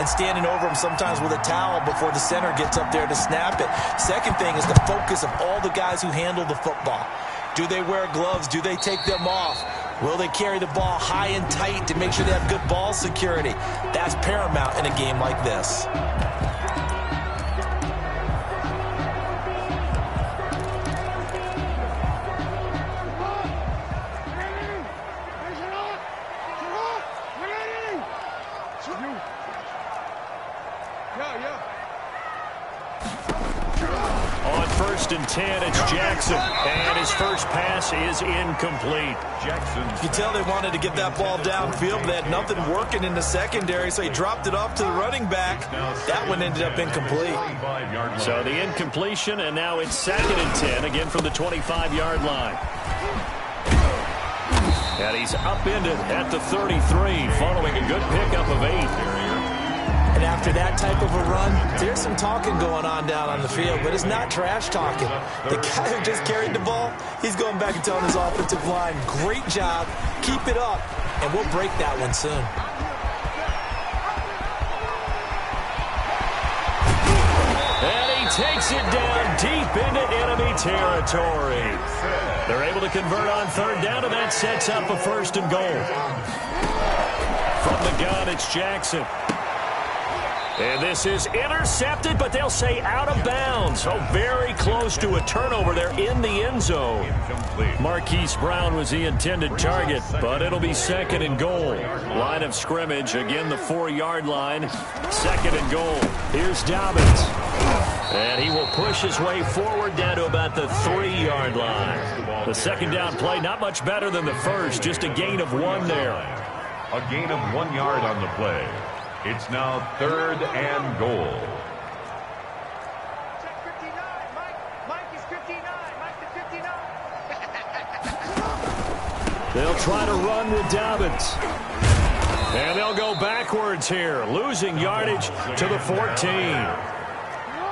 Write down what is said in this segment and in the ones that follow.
and standing over him sometimes with a towel before the center gets up there to snap it. Second thing is the focus of all the guys who handle the football. Do they wear gloves? Do they take them off? Will they carry the ball high and tight to make sure they have good ball security? That's paramount in a game like this. On 1st and 10, it's Jackson, and his first pass is incomplete. You can tell they wanted to get that ball downfield, but they had nothing working in the secondary, so he dropped it off to the running back. That one ended up incomplete. So the incompletion, and now it's 2nd and 10, again from the 25-yard line. And he's upended at the 33, following a good pickup of 8. And after that type of a run, there's some talking going on down on the field, but it's not trash talking. The guy who just carried the ball, he's going back and telling his offensive line, great job, keep it up, and we'll break that one soon. And he takes it down deep into enemy territory. They're able to convert on 3rd down, and that sets up a 1st and goal. From the gun, it's Jackson. And this is intercepted, but they'll say out of bounds. So very close to a turnover there in the end zone. Marquise Brown was the intended target, but it'll be 2nd and goal. Line of scrimmage, again the 4-yard line. 2nd and goal. Here's Dobbins. And he will push his way forward down to about the 3-yard line. The 2nd down play, not much better than the first, just a gain of 1 there. A gain of 1 yard on the play. It's now 3rd and goal. Check 59. Mike is 59. Mike the 59. They'll try to run with Dobbins. And they'll go backwards here, losing yardage to the 14.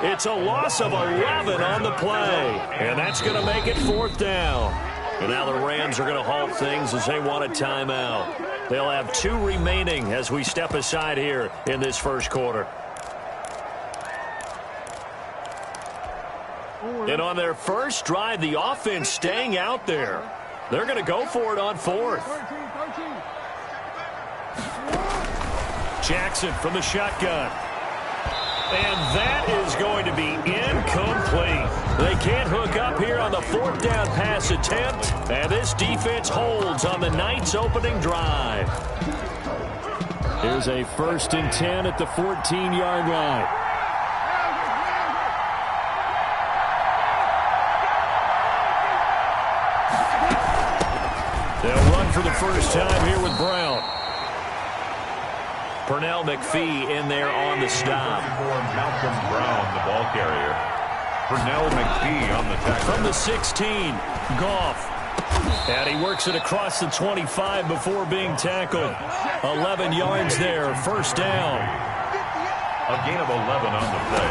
It's a loss of 11 on the play. And that's going to make it 4th down. And now the Rams are going to halt things as they want a timeout. They'll have 2 remaining as we step aside here in this first quarter. And on their first drive, the offense staying out there. They're going to go for it on 4th. Jackson from the shotgun. And that is going to be incomplete. They can't hook up here on the 4th down pass attempt. And this defense holds on the Knights' opening drive. Here's a 1st and 10 at the 14-yard line. They'll run for the first time here with Brown. Pernell McPhee in there on the stop. Malcolm Brown, the ball carrier. Pernell McPhee on the tackle. From the 16, Goff. And he works it across the 25 before being tackled. 11 yards there, 1st down. A gain of 11 on the play.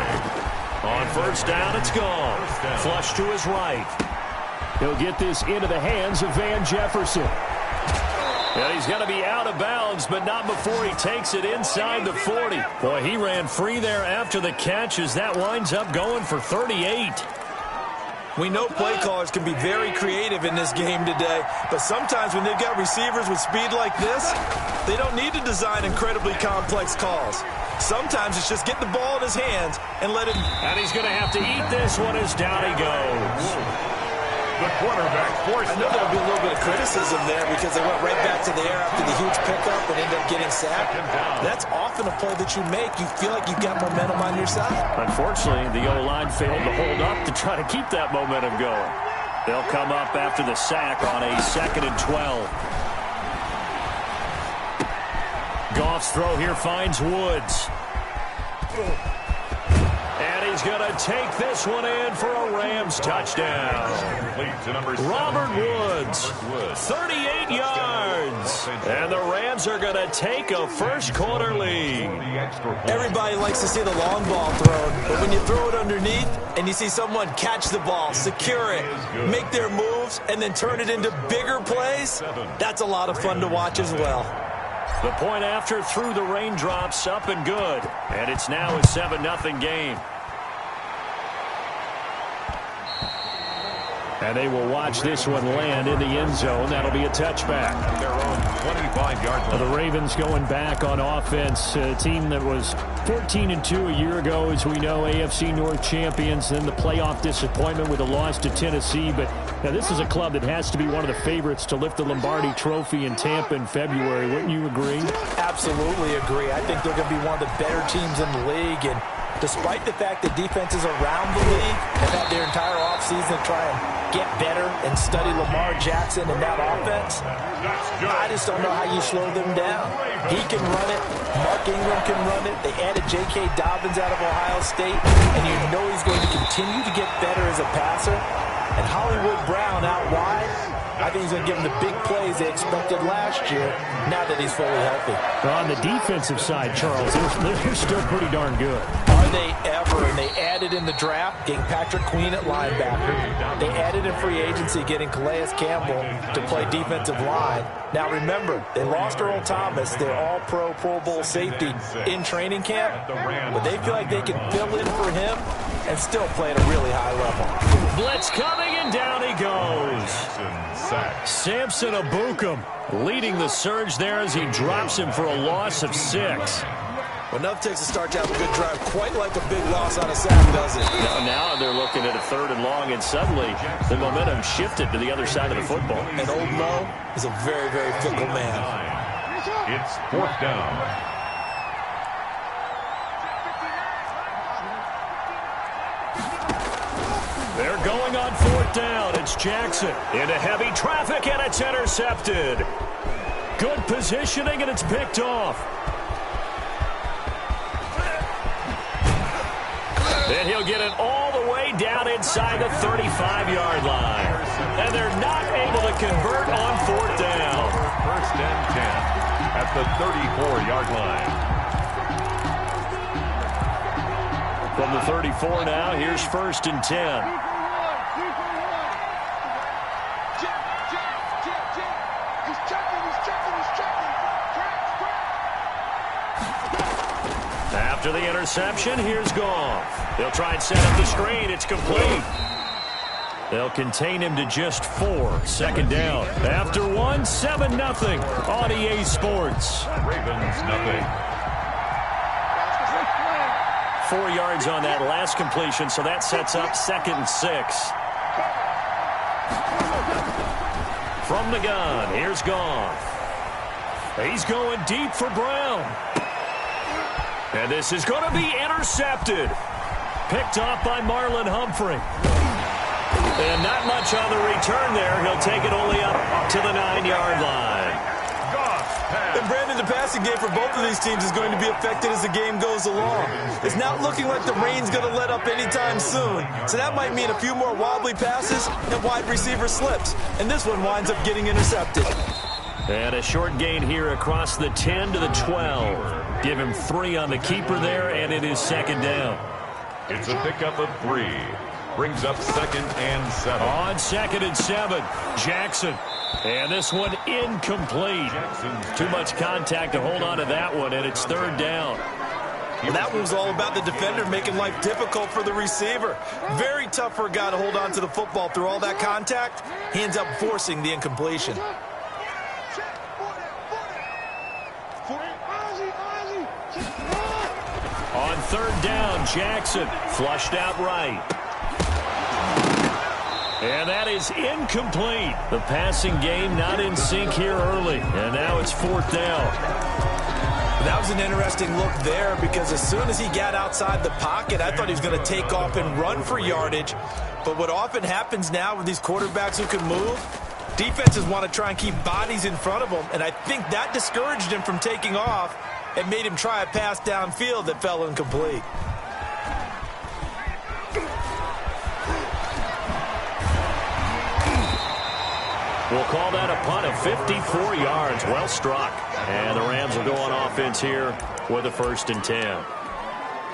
On 1st down, it's gone. Flush to his right. He'll get this into the hands of Van Jefferson. And he's going to be out of bounds, but not before he takes it inside the 40. Boy, he ran free there after the catch as that winds up going for 38. We know play callers can be very creative in this game today, but sometimes when they've got receivers with speed like this, they don't need to design incredibly complex calls. Sometimes it's just get the ball in his hands and let him... And he's going to have to eat this one as down he goes. The quarterback forced. I know there'll be a little bit of criticism there because they went right back to the air after the huge pickup and ended up getting sacked. That's often a play that you make. You feel like you've got momentum on your side. Unfortunately, the O-line failed to hold up to try to keep that momentum going. They'll come up after the sack on a 2nd and 12. Goff's throw here finds Woods. And he's going to take this one in for a Rams touchdown. Robert Woods, 38 yards. And the Rams are going to take a first quarter lead. Everybody likes to see the long ball thrown, but when you throw it underneath and you see someone catch the ball, secure it, make their moves, and then turn it into bigger plays, that's a lot of fun to watch as well. The point after through the raindrops, up and good. And it's now a 7-0 game. And they will watch this one land in the end zone. That'll be a touchback. Their own 25-yard line. The Ravens going back on offense. A team that was 14-2 a year ago, as we know, AFC North champions. Then the playoff disappointment with a loss to Tennessee. But now this is a club that has to be one of the favorites to lift the Lombardi Trophy in Tampa in February. Wouldn't you agree? Absolutely agree. I think they're going to be one of the better teams in the league. And despite the fact that defenses around the league have had their entire offseason to try and get better and study Lamar Jackson and that offense, I just don't know how you slow them down. He can run it. Mark Ingram can run it. They added J.K. Dobbins out of Ohio State, and you know he's going to continue to get better as a passer. And Hollywood Brown out wide, I think he's going to give them the big plays they expected last year now that he's fully healthy. On the defensive side, Charles, they're still pretty darn good. Are they ever? And they added in the draft, getting Patrick Queen at linebacker. They added in free agency, getting Calais Campbell to play defensive line. Now remember, they lost Earl Thomas, their all-pro Pro Bowl safety, in training camp. But they feel like they can fill in for him and still play at a really high level. Blitz coming, and down he goes. Samson Abukum leading the surge there as he drops him for a loss of 6. Well, enough takes to start to have a good drive, quite like a big loss on a sack, does it? Now they're looking at a 3rd and long, and suddenly the momentum shifted to the other side of the football. And old Mo is a very, very fickle man. It's 4th down. They're going on 4th down. It's Jackson into heavy traffic, and it's intercepted. Good positioning, and it's picked off. And he'll get it all the way down inside the 35-yard line. And they're not able to convert on 4th down. 1st and 10 at the 34-yard line. From the 34 now, here's 1st and 10. After the interception, here's Goff. They'll try and set up the screen. It's complete. They'll contain him to just 4. 2nd down. After 1, 7-0 on EA Sports. Ravens nothing. 4 yards on that last completion, so that sets up 2nd and 6. From the gun, here's Goff. He's going deep for Brown. And this is going to be intercepted. Picked off by Marlon Humphrey. And not much on the return there. He'll take it only up to the 9-yard line. And Brandon, the passing game for both of these teams is going to be affected as the game goes along. It's not looking like the rain's going to let up anytime soon. So that might mean a few more wobbly passes and wide receiver slips. And this one winds up getting intercepted. And a short gain here across the 10 to the 12. Give him 3 on the keeper there, and it is 2nd down. It's a pickup of 3. Brings up 2nd and 7. On 2nd and 7, Jackson. And this one incomplete. Too much contact to hold on to that one, and it's 3rd down. And that one was all about the defender making life difficult for the receiver. Very tough for a guy to hold on to the football through all that contact. He ends up forcing the incompletion. On 3rd down, Jackson flushed out right. And that is incomplete. The passing game not in sync here early. And now it's 4th down. That was an interesting look there because as soon as he got outside the pocket, I thought he was going to take off and run for yardage. But what often happens now with these quarterbacks who can move, defenses want to try and keep bodies in front of them. And I think that discouraged him from taking off and made him try a pass downfield that fell incomplete. We'll call that a punt of 54 yards. Well struck. And the Rams will go on offense here with a 1st and 10.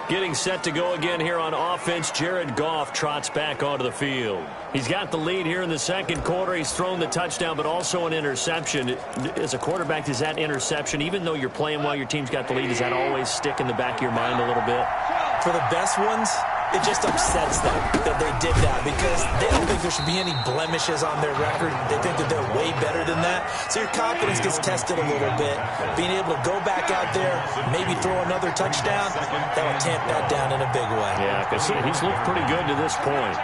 Getting set to go again here on offense, Jared Goff trots back onto the field. He's got the lead here in the second quarter. He's thrown the touchdown, but also an interception. As a quarterback, does that interception, even though you're playing while your team's got the lead, does that always stick in the back of your mind a little bit? For the best ones, it just upsets them that they did that because they don't think there should be any blemishes on their record. They think that they're way better than that. So your confidence gets tested a little bit. Being able to go back out there, maybe throw another touchdown, that will tamp that down in a big way. Yeah, because he's looked pretty good to this point.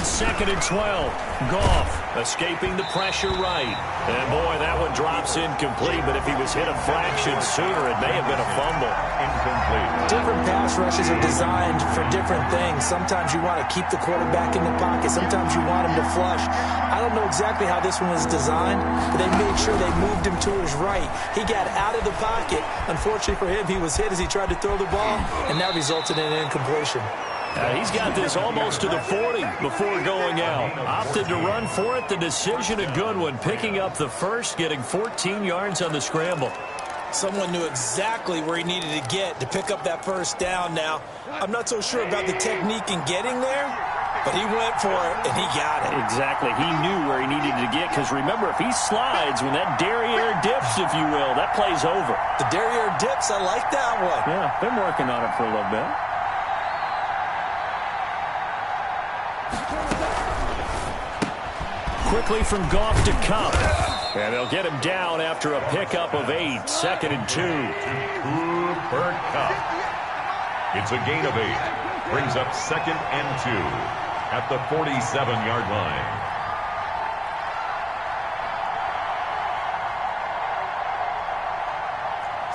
Second and 12. Goff escaping the pressure right. And, boy, that one drops incomplete. But if he was hit a fraction sooner, it may have been a fumble. Incomplete. Different pass rushes are designed for different things. Sometimes you want to keep the quarterback in the pocket. Sometimes you want him to flush. I don't know exactly how this one was designed, but they made sure they moved him to his right. He got out of the pocket. Unfortunately for him, he was hit as he tried to throw the ball, and that resulted in an incompletion. He's got this almost to the 40 before going out. Opted to run for it. The decision a good one. Picking up the first, getting 14 yards on the scramble. Someone knew exactly where he needed to get to pick up that first down now. I'm not so sure about the technique in getting there, but he went for it, and he got it. Exactly. He knew where he needed to get, because remember, if he slides, when that derriere dips, if you will, that play's over. The derriere dips, I like that one. Yeah, been working on it for a little bit. Quickly from Goff to Cup. And they'll get him down after a pickup of 8. 2nd and 2. Cooper Kupp. It's a gain of 8. Brings up 2nd and 2 at the 47-yard line.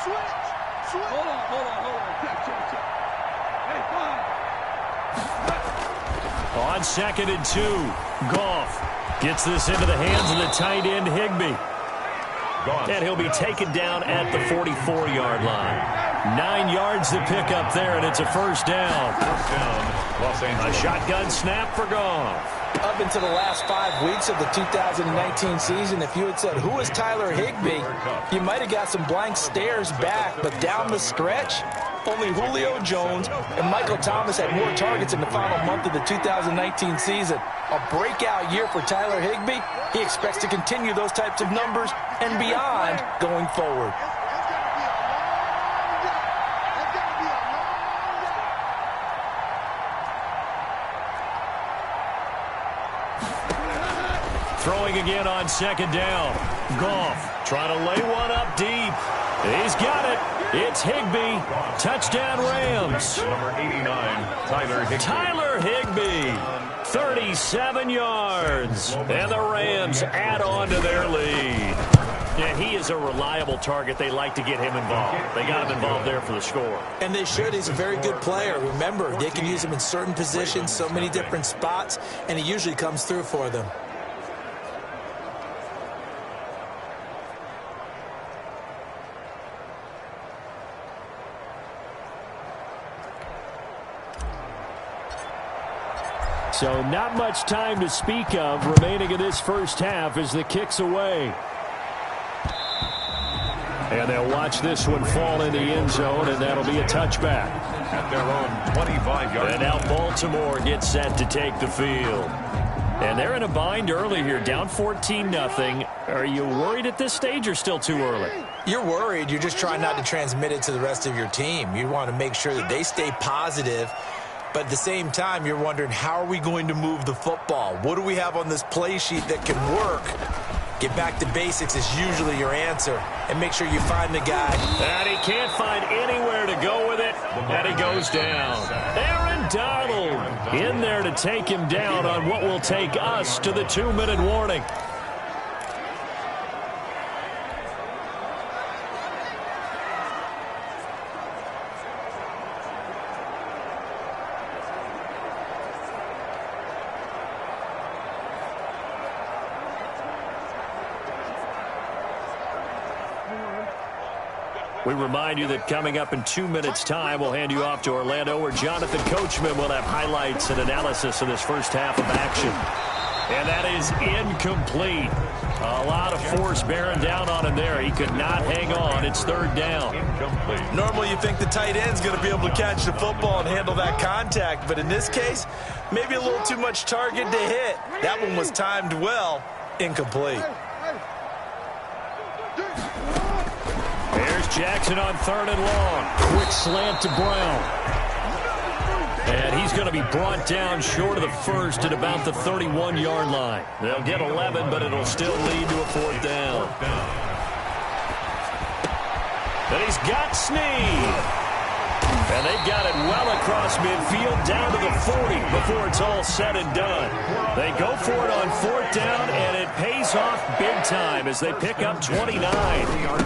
Switch. Hold on. Check. Hey, On 2nd and 2, Goff gets this into the hands of the tight end, Higbee. And he'll be taken down at the 44-yard line. 9 yards to pick up there, and it's a first down. Los Angeles. A shotgun snap for Goff. Up into the last 5 weeks of the 2019 season, if you had said, who is Tyler Higbee, you might have got some blank stares back. But down the stretch, only Julio Jones and Michael Thomas had more targets in the final month of the 2019 season. A breakout year for Tyler Higbee. He expects to continue those types of numbers and beyond going forward. Throwing again on 2nd down. Goff trying to lay one up deep. He's got it. It's Higbee. Touchdown Rams. Number 89, Tyler Higbee. Tyler Higbee. 37 yards. And the Rams add on to their lead. And he is a reliable target. They like to get him involved. They got him involved there for the score. And they should. He's a very good player. Remember, they can use him in certain positions, so many different spots, and he usually comes through for them. So not much time to speak of remaining in this first half as the kick's away. And they'll watch this one fall in the end zone, and that'll be a touchback. At their own 25-yard. And now Baltimore gets set to take the field. And they're in a bind early here, down 14-0. Are you worried at this stage or still too early? You're worried. You're just trying not to transmit it to the rest of your team. You want to make sure that they stay positive. But at the same time, you're wondering, how are we going to move the football? What do we have on this play sheet that can work? Get back to basics is usually your answer. And make sure you find the guy. And he can't find anywhere to go with it. And he goes down. Aaron Donald in there to take him down on what will take us to the 2-minute warning. We remind you that coming up in 2 minutes' time, we'll hand you off to Orlando, where Jonathan Coachman will have highlights and analysis of this first half of action. And that is incomplete. A lot of force bearing down on him there. He could not hang on. It's third down. Incomplete. Normally you think the tight end's going to be able to catch the football and handle that contact, but in this case, maybe a little too much target to hit. That one was timed well. Incomplete. Here's Jackson on third and long. Quick slant to Brown. And he's going to be brought down short of the first at about the 31-yard line. They'll get 11, but it'll still lead to a fourth down. And he's got Snead. And they've got it well across midfield down to the 40 before it's all said and done. They go for it on fourth down, and it pays off big time as they pick up 29.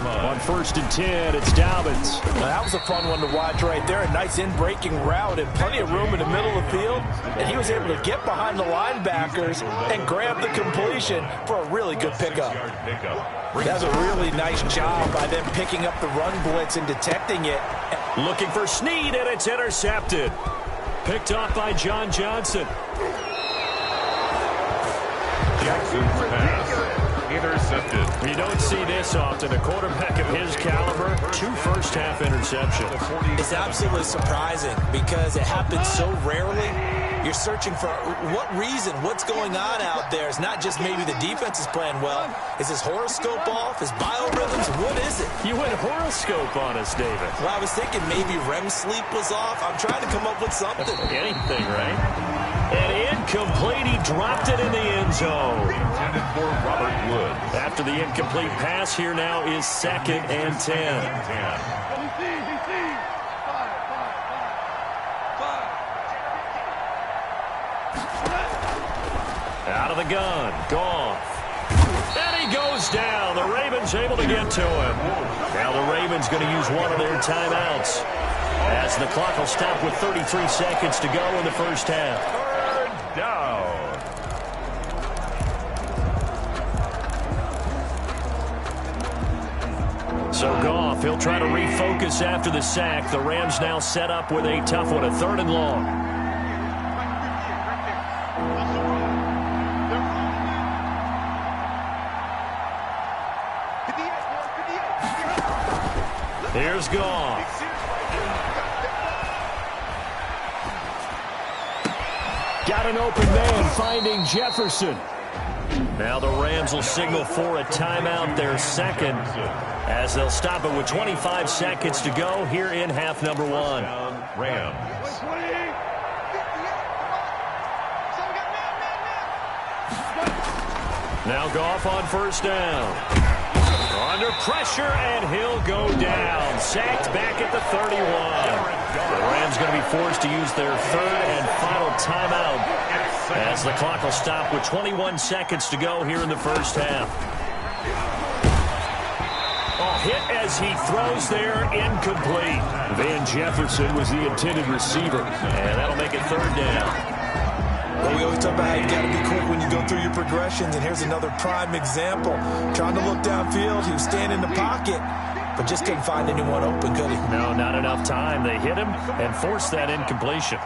On first and 10, it's Dobbins. Now, that was a fun one to watch right there. A nice in-breaking route and plenty of room in the middle of the field. And he was able to get behind the linebackers and grab the completion for a really good pickup. That's a really nice job by them picking up the run blitz and detecting it. Looking for Snead, and it's intercepted. Picked off by John Johnson. Jackson's pass intercepted. You don't see this often. A quarterback of his caliber, 2 first-half interceptions. It's absolutely surprising because it happens so rarely. You're searching for what reason, what's going on out there. It's not just maybe the defense is playing well. Is his horoscope off? His biorhythms? What is it? You went horoscope on us, David. Well, I was thinking maybe REM sleep was off. I'm trying to come up with something. Anything, right? And incomplete. He dropped it in the end zone. Intended for Robert Woods. After the incomplete pass, here now is 2nd and 10. Out of the gun, Goff. And he goes down. The Ravens able to get to him. Now the Ravens going to use one of their timeouts as the clock will stop with 33 seconds to go in the first half. Third down. So Goff, he'll try to refocus after the sack. The Rams now set up with a tough one, a 3rd and long. Here's Goff. Got an open man, finding Jefferson. Now the Rams will signal for a timeout, their 2nd, as they'll stop it with 25 seconds to go here in half number 1. Rams. Now Goff on first down. Under pressure, and he'll go down. Sacked back at the 31. The Rams going to be forced to use their 3rd and final timeout as the clock will stop with 21 seconds to go here in the first half. Hit as he throws there, incomplete. Van Jefferson was the intended receiver, and that'll make it 3rd down. Well, we always talk about how you got to be quick when you go through your progressions, and here's another prime example. Trying to look downfield, he was standing in the pocket, but just couldn't find anyone open, could he? No, not enough time. They hit him and forced that incompletion.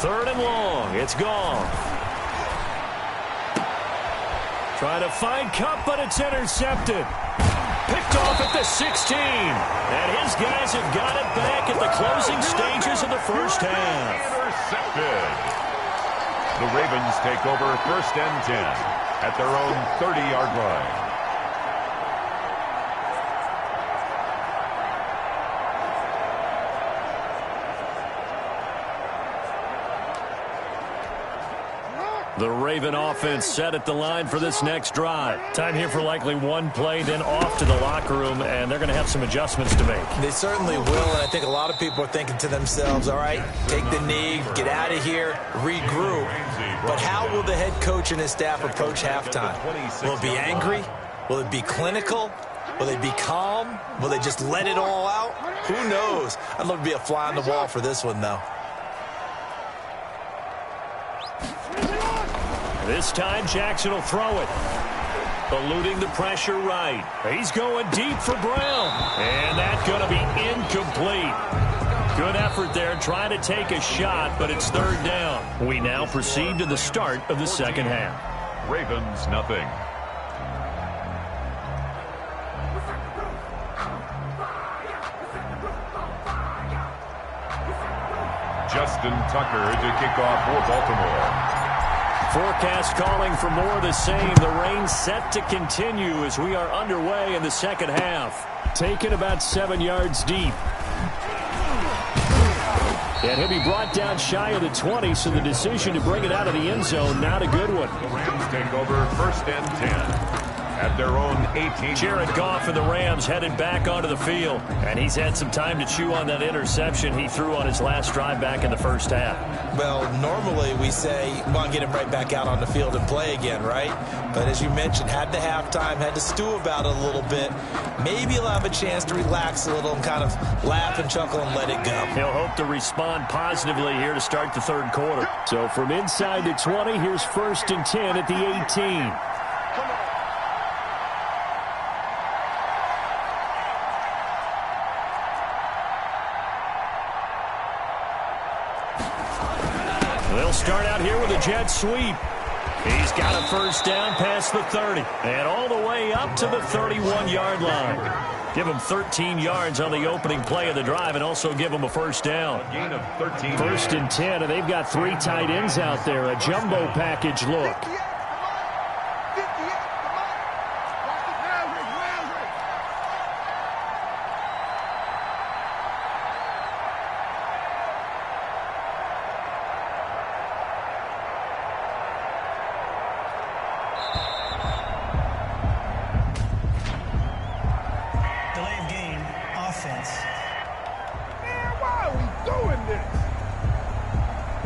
Third and long. It's gone. Trying to find Kupp, but it's intercepted. Picked off at the 16. And his guys have got it back at the closing stages of the first half. Intercepted. The Ravens take over 1st and 10 at their own 30-yard line. The Raven offense set at the line for this next drive. Time here for likely one play, then off to the locker room, and they're going to have some adjustments to make. They certainly will, and I think a lot of people are thinking to themselves, all right, take the knee, get out of here, regroup. But how will the head coach and his staff approach halftime? Will it be angry? Will it be clinical? Will they be calm? Will they just let it all out? Who knows? I'd love to be a fly on the wall for this one, though. This time Jackson will throw it. Eluding the pressure right. He's going deep for Brown. And that's going to be incomplete. Good effort there trying to take a shot, but it's third down. We now proceed to the start of the second half. Ravens, nothing. Justin Tucker to kick off for Baltimore. Forecast calling for more of the same. The rain set to continue as we are underway in the second half. Taken about 7 yards deep. And he'll be brought down shy of the 20, so the decision to bring it out of the end zone, not a good one. The Rams take over 1st and 10. At their own 18. Jared Goff and the Rams headed back onto the field. And he's had some time to chew on that interception he threw on his last drive back in the first half. Well, normally we say, well, get him right back out on the field and play again, right? But as you mentioned, had the halftime, had to stew about it a little bit. Maybe he'll have a chance to relax a little and kind of laugh and chuckle and let it go. He'll hope to respond positively here to start the third quarter. So from inside the 20, here's 1st and 10 at the 18. They'll start out here with a jet sweep. He's got a first down past the 30 and all the way up to the 31-yard line. Give him 13 yards on the opening play of the drive and also give him a first down. A gain of 13. 1st and 10, and they've got 3 tight ends out there. A jumbo package look.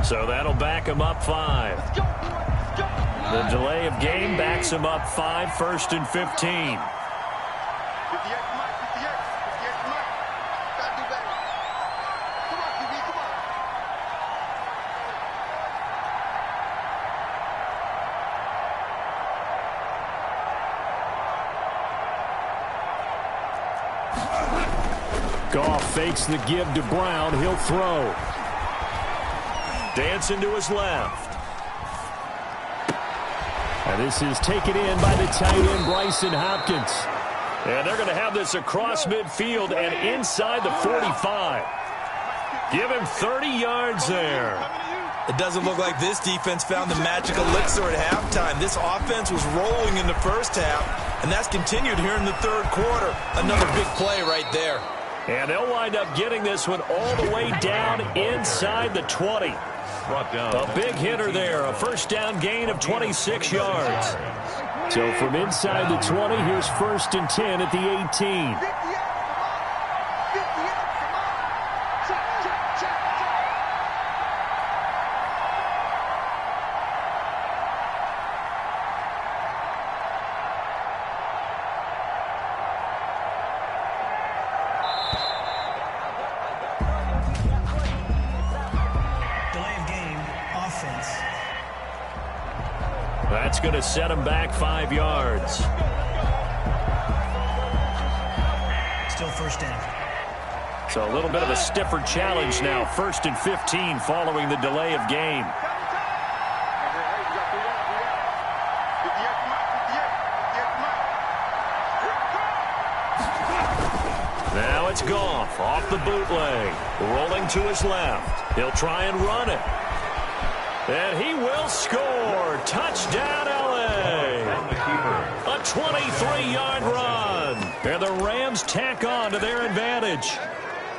So that'll back him up 5. The delay of game backs him up 5, 1st and 15. Goff fakes the give to Brown. He'll throw. Dancing to his left. And this is taken in by the tight end, Bryson Hopkins. And they're going to have this across midfield and inside the 45. Give him 30 yards there. It doesn't look like this defense found the magic elixir at halftime. This offense was rolling in the first half, and that's continued here in the third quarter. Another big play right there. And they'll wind up getting this one all the way down inside the 20. A big hitter there, a first down gain of 26 yards. So from inside the 20, here's 1st and 10 at the 18. That's going to set him back 5 yards. Still first down. So a little bit of a stiffer challenge now. 1st and 15 following the delay of game. Now it's Goff off the bootleg. Rolling to his left. He'll try and run it. And he will score. Touchdown, L.A. A 23-yard run. And the Rams tack on to their advantage.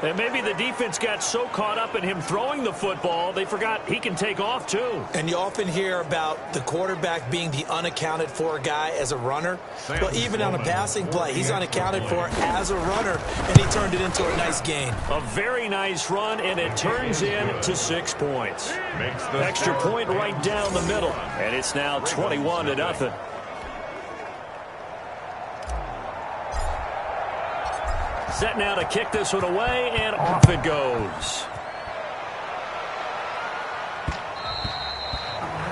And maybe the defense got so caught up in him throwing the football, they forgot he can take off too. And you often hear about the quarterback being the unaccounted for guy as a runner. Well, even on a passing play, he's unaccounted for as a runner, and he turned it into a nice gain. A very nice run, and it turns into 6 points. Extra point right down the middle, and it's now 21-0. Set now to kick this one away, and off it goes.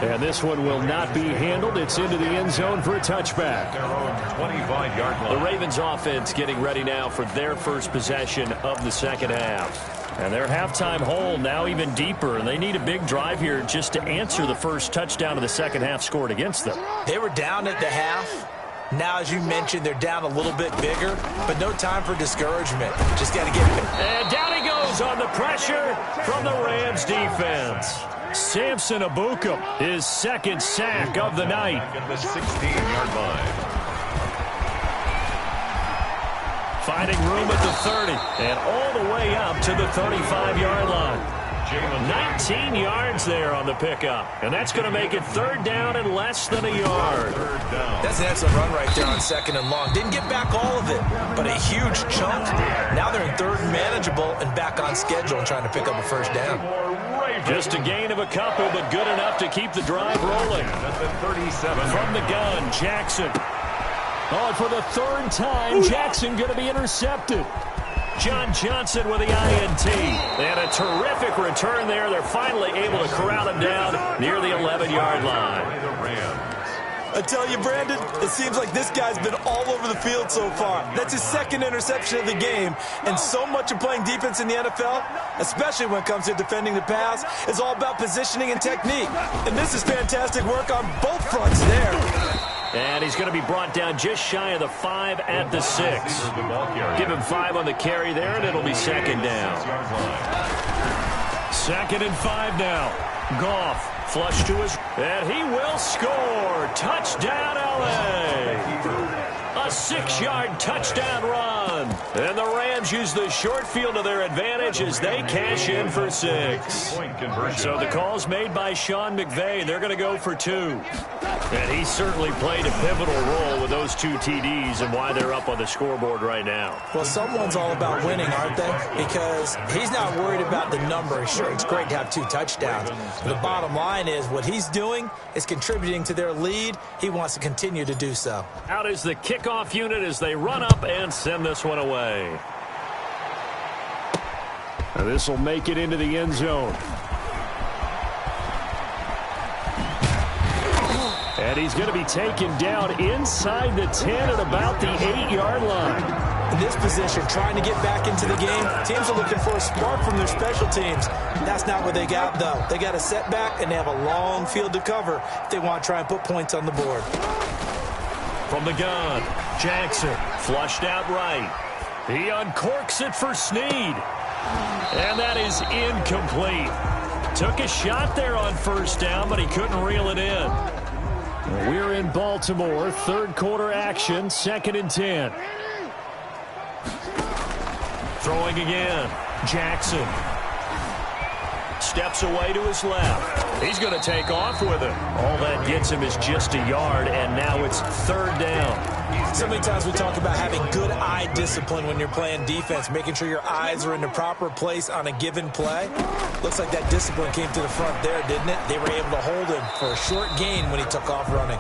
And this one will not be handled. It's into the end zone for a touchback. Their own 25-yard line. The Ravens offense getting ready now for their first possession of the second half. And their halftime hole now even deeper, and they need a big drive here just to answer the first touchdown of the second half scored against them. They were down at the half. Now, as you mentioned, they're down a little bit bigger, but no time for discouragement. Just got to get it. And down he goes on the pressure from the Rams defense. Samson Abukum, his second sack of the night. At the 16-yard line. Finding room at the 30 and all the way up to the 35-yard line. 19 yards there on the pickup. And that's going to make it third down and less than a yard. That's an excellent run right there on second and long. Didn't get back all of it, but a huge chunk. Now they're in third and manageable and back on schedule and trying to pick up a first down. Just a gain of a couple, but good enough to keep the drive rolling. At the 37. From the gun, Jackson. Oh, and for the third time, Jackson going to be intercepted. John Johnson with the INT. And a terrific return there. They're finally able to corral him down near the 11-yard line. I tell you, Brandon, it seems like this guy's been all over the field so far. That's his second interception of the game. And so much of playing defense in the NFL, especially when it comes to defending the pass, is all about positioning and technique. And this is fantastic work on both fronts there. And he's going to be brought down just shy of the 5 at the 6. Give him 5 on the carry there, and it'll be second down. 2nd and 5 now. Goff. Flush to his, and he will score. Touchdown, L.A. A 6-yard touchdown run. And the Rams use the short field to their advantage as they cash in for 6. So the call's made by Sean McVay. They're going to go for 2. And he certainly played a pivotal role with those 2 TDs and why they're up on the scoreboard right now. Well, someone's all about winning, aren't they? Because he's not worried about the number. Sure, it's great to have 2 touchdowns. But the bottom line is what he's doing is contributing to their lead. He wants to continue to do so. Out is the kickoff unit as they run up and send this one away. And this will make it into the end zone. And he's going to be taken down inside the 10 at about the 8-yard line. In this position, trying to get back into the game, teams are looking for a spark from their special teams. That's not what they got, though. They got a setback, and they have a long field to cover if they want to try and put points on the board. From the gun, Jackson flushed out right. He uncorks it for Snead. And that is incomplete. Took a shot there on first down, but he couldn't reel it in. We're in Baltimore, third quarter action, 2nd and 10. Throwing again, Jackson. Steps away to his left. He's going to take off with it. All that gets him is just a yard, and now it's third down. So many times we talk about having good eye discipline when you're playing defense, making sure your eyes are in the proper place on a given play. Looks like that discipline came to the front there, didn't it? They were able to hold him for a short gain when he took off running.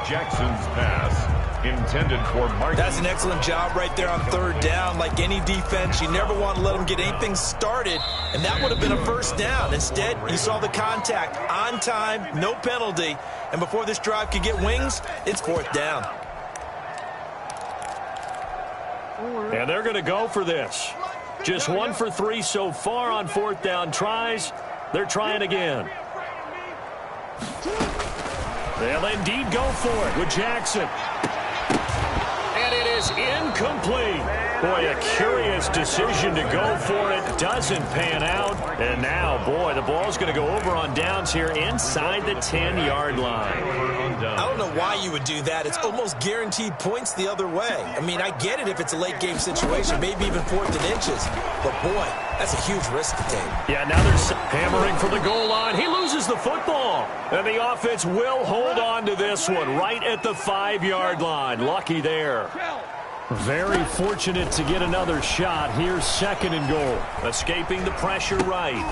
Jackson's pass intended for Martin. That's an excellent job right there on third down. Like any defense, you never want to let them get anything started, and that would have been a first down. Instead, you saw the contact on time, no penalty, and before this drive could get wings, it's fourth down. And they're going to go for this. Just 1 for 3 so far on fourth down tries. They're trying again. They'll indeed go for it with Jackson. And it is incomplete. Boy, a curious decision to go for it. Doesn't pan out. And now, boy, the ball's going to go over on downs here inside the 10-yard line. I don't know why you would do that. It's almost guaranteed points the other way. I mean, I get it if it's a late-game situation, maybe even 4th and inches. But, boy, that's a huge risk to take. Yeah, now they're hammering for the goal line. He loses the football. And the offense will hold on to this one right at the 5-yard line. Lucky there. Very fortunate to get another shot. Here's 2nd and goal. Escaping the pressure right.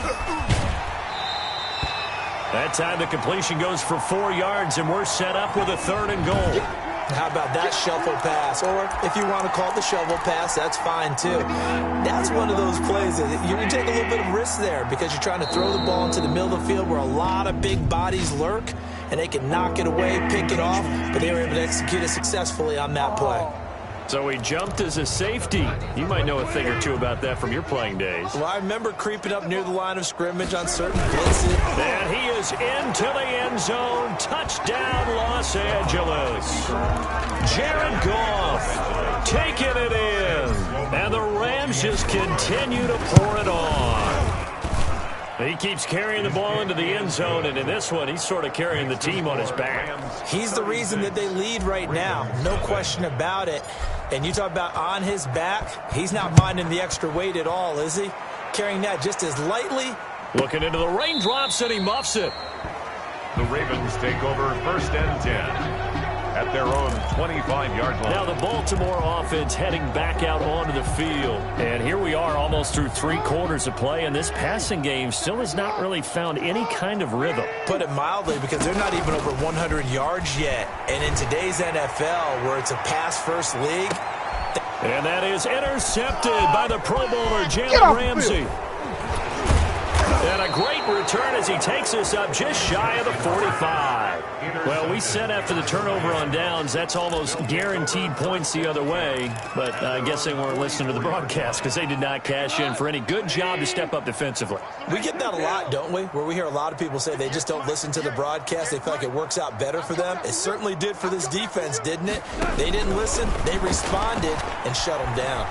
That time the completion goes for 4 yards, and we're set up with a 3rd and goal. How about that shuffle pass? Or if you want to call it the shovel pass, that's fine too. That's one of those plays that you take a little bit of risk there because you're trying to throw the ball into the middle of the field where a lot of big bodies lurk, and they can knock it away, pick it off, but they were able to execute it successfully on that play. So he jumped as a safety. You might know a thing or two about that from your playing days. Well, I remember creeping up near the line of scrimmage on certain blitzes. And he is into the end zone. Touchdown, Los Angeles. Jared Goff taking it in. And the Rams just continue to pour it on. He keeps carrying the ball into the end zone, and in this one, he's sort of carrying the team on his back. He's the reason that they lead right now. No question about it. And you talk about on his back, he's not minding the extra weight at all, is he? Carrying that just as lightly. Looking into the raindrops, and he muffs it. The Ravens take over 1st and 10 at their own 25-yard line. Now the Baltimore offense heading back out onto the field. And here we are almost through 3 quarters of play, and this passing game still has not really found any kind of rhythm. Put it mildly, because they're not even over 100 yards yet. And in today's NFL, where it's a pass-first league. And that is intercepted by the Pro Bowler, Jalen Ramsey. And a great return as he takes us up just shy of the 45. Well, we said after the turnover on downs, that's almost guaranteed points the other way. But I guess they weren't listening to the broadcast because they did not cash in for any good job to step up defensively. We get that a lot, don't we? Where we hear a lot of people say they just don't listen to the broadcast. They feel like it works out better for them. It certainly did for this defense, didn't it? They didn't listen. They responded and shut them down.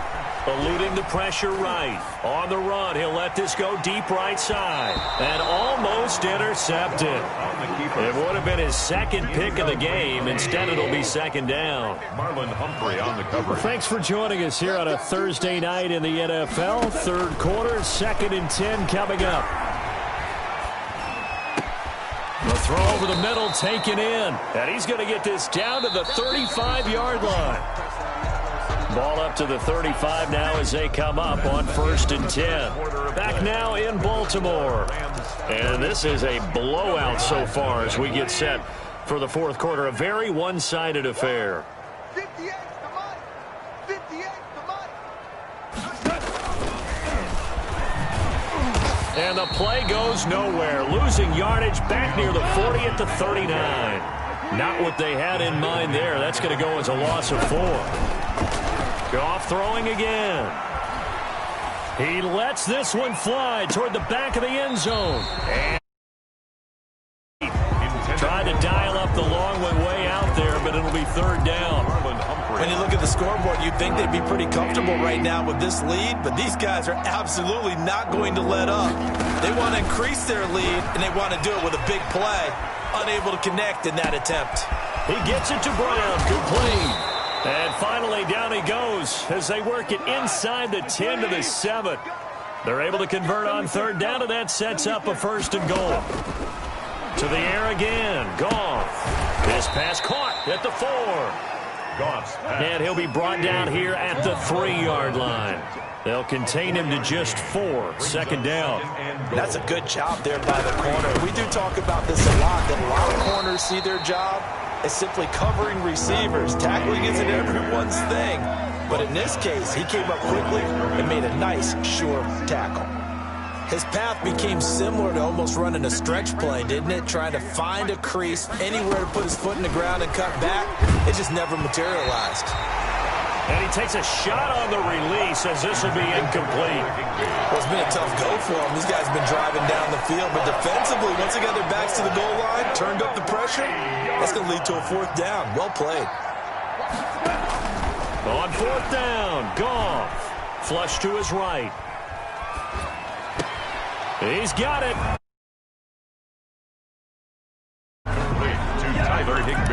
Eluding the pressure right. On the run, he'll let this go deep right side. And almost intercepted. It would have been his second pick of the game. Instead, it'll be second down. Marlon Humphrey on the cover. Well, thanks for joining us here on a Thursday night in the NFL. 3rd quarter, 2nd and 10 coming up. The throw over the middle taken in. And he's going to get this down to the 35-yard line. Ball up to the 35 now as they come up on 1st and 10. Back now in Baltimore. And this is a blowout so far as we get set for the 4th quarter. A very one-sided affair. 58, come on. 58, come on. And the play goes nowhere. Losing yardage back near the 40 at the 39. Not what they had in mind there. That's going to go as a loss of 4. Goff throwing again. He lets this one fly toward the back of the end zone. And tried to dial up the long one way out there, but it'll be 3rd down. When you look at the scoreboard, you'd think they'd be pretty comfortable right now with this lead, but these guys are absolutely not going to let up. They want to increase their lead, and they want to do it with a big play. Unable to connect in that attempt. He gets it to Brown. Good play. And finally, down he goes as they work it inside the 10 to the 7. They're able to convert on 3rd down, and that sets up a 1st and goal. To the air again. Goff. This pass caught at the 4. Goff's pass. And he'll be brought down here at the 3-yard line. They'll contain him to just 4. 2nd down. That's a good job there by the corner. We do talk about this a lot, that a lot of corners see their job as simply covering receivers. Tackling isn't everyone's thing. But in this case, he came up quickly and made a nice, sure tackle. His path became similar to almost running a stretch play, didn't it? Trying to find a crease, anywhere to put his foot in the ground and cut back. It just never materialized. And he takes a shot on the release as this will be incomplete. Well, it's been a tough go for him. These guys have been driving down the field, but defensively, once they got their backs to the goal line, turned up the pressure, that's going to lead to a 4th down. Well played. On 4th down, Goff. Flush to his right. He's got it.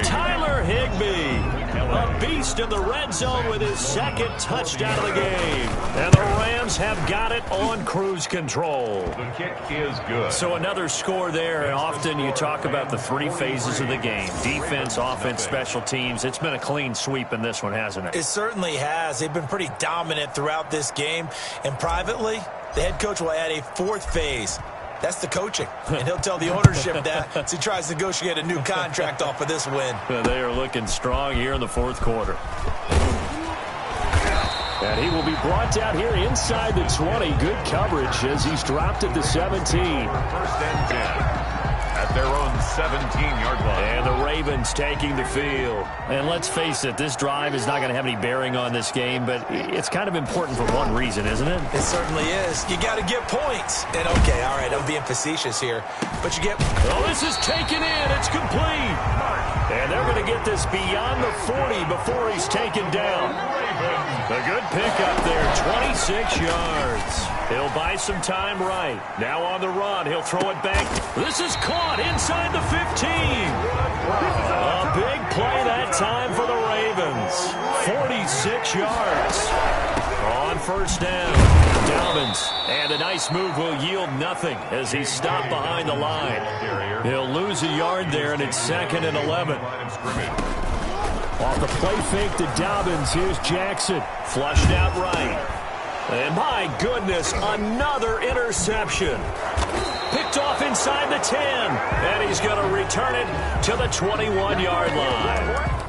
Tyler Higbee. A beast in the red zone with his 2nd touchdown of the game. And the Rams have got it on cruise control. The kick is good. So another score there, and often you talk about the 3 phases of the game. Defense, offense, special teams. It's been a clean sweep in this one, hasn't it? It certainly has. They've been pretty dominant throughout this game. And privately, the head coach will add a 4th phase. That's the coaching. And he'll tell the ownership that as he tries to negotiate a new contract off of this win. They are looking strong here in the fourth quarter. And he will be brought down here inside the 20. Good coverage as he's dropped at the 17. First and 10. At their own 17-yard line. And the Ravens taking the field. And let's face it, this drive is not going to have any bearing on this game, but it's kind of important for one reason, isn't it? It certainly is. You got to get points. And okay, all right, I'm being facetious here, but you get... Oh, this is taken in. It's complete. And they're going to get this beyond the 40 before he's taken down. A good pickup there, 26 yards. He'll buy some time right. Now on the run, he'll throw it back. This is caught inside the 15. A big play that time for the Ravens. 46 yards. On first down, Dobbins. And a nice move will yield nothing as he's stopped behind the line. He'll lose a yard there, and it's 2nd and 11. Off the play fake to Dobbins, here's Jackson. Flushed out right. And my goodness, another interception. Picked off inside the 10. And he's going to return it to the 21-yard line.